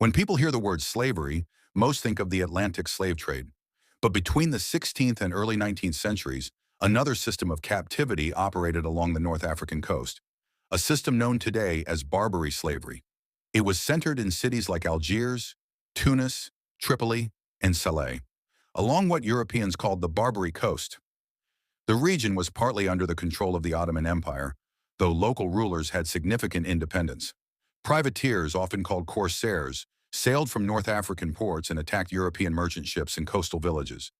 When people hear the word slavery, most think of the Atlantic slave trade. But between the 16th and early 19th centuries, another system of captivity operated along the North African coast, a system known today as Barbary slavery. It was centered in cities like Algiers, Tunis, Tripoli, and Salé, along what Europeans called the Barbary Coast. The region was partly under the control of the Ottoman Empire, though local rulers had significant independence. Privateers, often called Corsairs, sailed from North African ports and attacked European merchant ships in coastal villages.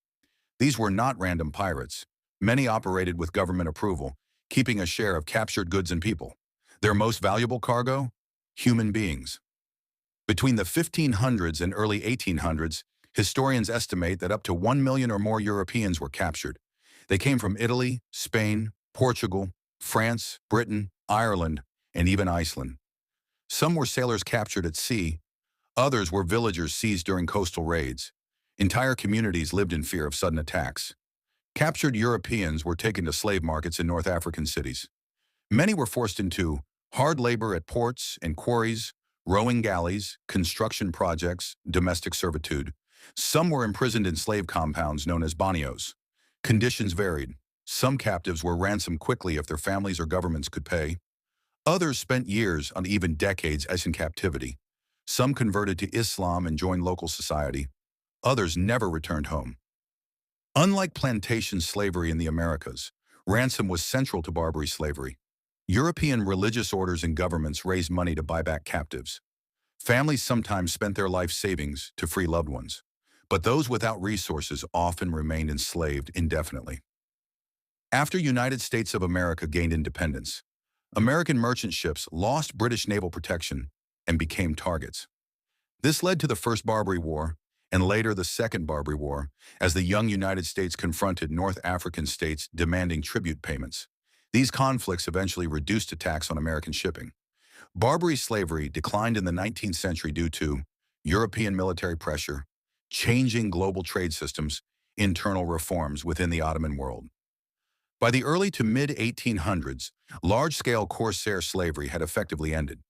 These were not random pirates. Many operated with government approval, keeping a share of captured goods and people. Their most valuable cargo? Human beings. Between the 1500s and early 1800s, historians estimate that up to 1 million or more Europeans were captured. They came from Italy, Spain, Portugal, France, Britain, Ireland, and even Iceland. Some were sailors captured at sea. Others were villagers seized during coastal raids. Entire communities lived in fear of sudden attacks. Captured Europeans were taken to slave markets in North African cities. Many were forced into hard labor at ports and quarries, rowing galleys, construction projects, domestic servitude. Some were imprisoned in slave compounds known as banios. Conditions varied. Some captives were ransomed quickly if their families or governments could pay. Others spent years and even decades as in captivity. Some converted to Islam and joined local society. Others never returned home. Unlike plantation slavery in the Americas, ransom was central to Barbary slavery. European religious orders and governments raised money to buy back captives. Families sometimes spent their life savings to free loved ones, but those without resources often remained enslaved indefinitely. After United States of America gained independence, American merchant ships lost British naval protection and became targets. This led to the First Barbary War and later the Second Barbary War as the young United States confronted North African states demanding tribute payments. These conflicts eventually reduced attacks on American shipping. Barbary slavery declined in the 19th century due to European military pressure, changing global trade systems, internal reforms within the Ottoman world. By the early to mid-1800s, large-scale Corsair slavery had effectively ended.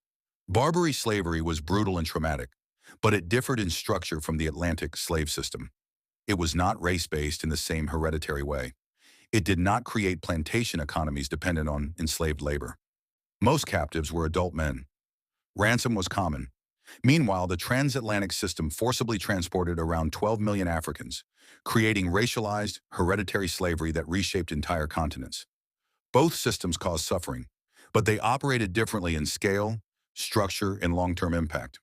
Barbary slavery was brutal and traumatic, but it differed in structure from the Atlantic slave system. It was not race-based in the same hereditary way. It did not create plantation economies dependent on enslaved labor. Most captives were adult men. Ransom was common. Meanwhile, the transatlantic system forcibly transported around 12 million Africans, creating racialized, hereditary slavery that reshaped entire continents. Both systems caused suffering, but they operated differently in scale, structure, and long-term impact.